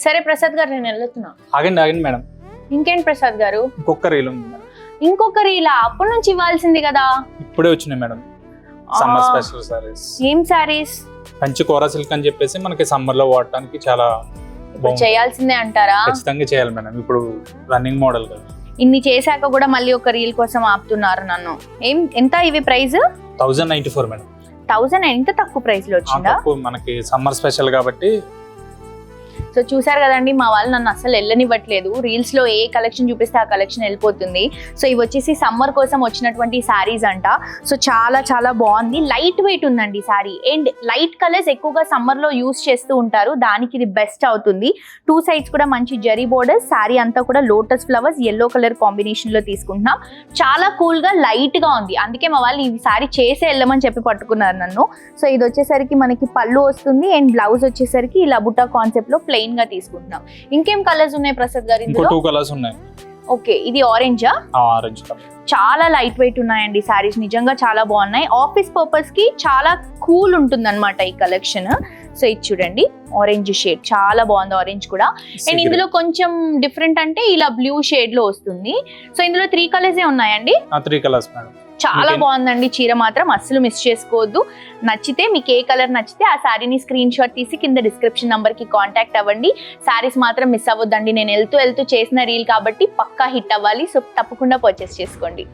సరే ప్రసాద్ గారు నేను వెళ్తున్నా. ఆగండి మేడం, ఇంకేంటి ప్రసాద్ గారు? ఇంకొక రీల్ ఉంది మేడం. ఇంకొక రీలా? అప్పటి నుంచి ఇవ్వాల్సింది కదా. ఇప్పుడే వచ్చినాయి మేడం సమ్మర్ స్పెషల్ సారీస్. ఏం సారీస్? మంచి కోరా సిల్క్ అని చెప్పేసి మనకి సమ్మర్ లో వాడటానికి చాలా చేయాల్సిందే అంటారా? ఖచ్చితంగా చేయాలి మేడం, ఇప్పుడు రన్నింగ్ మోడల్ కదా. ఇన్ని చేశాక కూడా మళ్ళీ ఒక రీల్ కోసం ఆపుతున్నారు నన్ను. ఎంత ఇవి ప్రైస్? 1094 మేడం. 1000 ఎంత తక్కువ ప్రైస్ లో వచ్చిందా? మనకి సమ్మర్ స్పెషల్ కాబట్టి. సో చూసారు కదండి, మా వాళ్ళు నన్ను అసలు వెళ్ళనివ్వట్లేదు. రీల్స్ లో ఏ కలెక్షన్ చూపిస్తే ఆ కలెక్షన్ వెళ్ళిపోతుంది. సో ఇవి వచ్చేసి సమ్మర్ కోసం వచ్చినటువంటి శారీస్ అంట. సో చాలా చాలా బాగుంది, లైట్ వెయిట్ ఉందండి శారీ. అండ్ లైట్ కలర్స్ ఎక్కువగా సమ్మర్ లో యూస్ చేస్తూ ఉంటారు, దానికి ఇది బెస్ట్ అవుతుంది. 2 సైడ్స్ కూడా మంచి జరీ బోర్డర్స్, శారీ అంతా కూడా lotus flowers yellow colour combination లో తీసుకుంటున్నాం. చాలా కూల్ గా లైట్ గా ఉంది, అందుకే మా వాళ్ళు ఈ శారీ చేసే వెళ్ళమని చెప్పి పట్టుకున్నారు నన్ను. సో ఇది వచ్చేసరికి మనకి పళ్ళు వస్తుంది అండ్ బ్లౌజ్ వచ్చేసరికి ఇలా బుట్టా కాన్సెప్ట్ లో ప్లెయిన్ గా తీసుకుంటున్నాం. ఇంకేం కలర్స్ ఉన్నాయి ప్రసాద్ గారు? ఇంకో 2 కలర్స్ ఉన్నాయి. ఓకే, ఇది ఆరెంజా? Orange colour. చాలా లైట్ వెయిట్ ఉన్నాయండి సారీస్, నిజంగా చాలా బాగున్నాయి. ఆఫీస్ పర్పస్ కి చాలా కూల్ ఉంటుంది అనమాట ఈ కలెక్షన్. సో ఇది చూడండి, ఆరెంజ్ షేడ్ చాలా బాగుంది, ఆరెంజ్ కూడా. అండ్ ఇందులో కొంచెం డిఫరెంట్ అంటే ఇలా బ్లూ షేడ్ లో వస్తుంది. సో ఇందులో 3 కలర్స్ ఉన్నాయండి. 3 కలర్స్ మేడం. చాలా బాగుందండి చీర, మాత్రం అస్సలు మిస్ చేసుకోవద్దు. నచ్చితే మీకు ఏ కలర్ నచ్చితే ఆ శారీని స్క్రీన్ షాట్ తీసి కింద డిస్క్రిప్షన్ నంబర్ కి కాంటాక్ట్ అవ్వండి. శారీస్ మాత్రం మిస్ అవ్వద్దండి, నేను వెళ్తూ చేసిన రీల్ కాబట్టి పక్కా హిట్ అవ్వాలి. సో తప్పకుండా పర్చేస్ చేసుకోండి.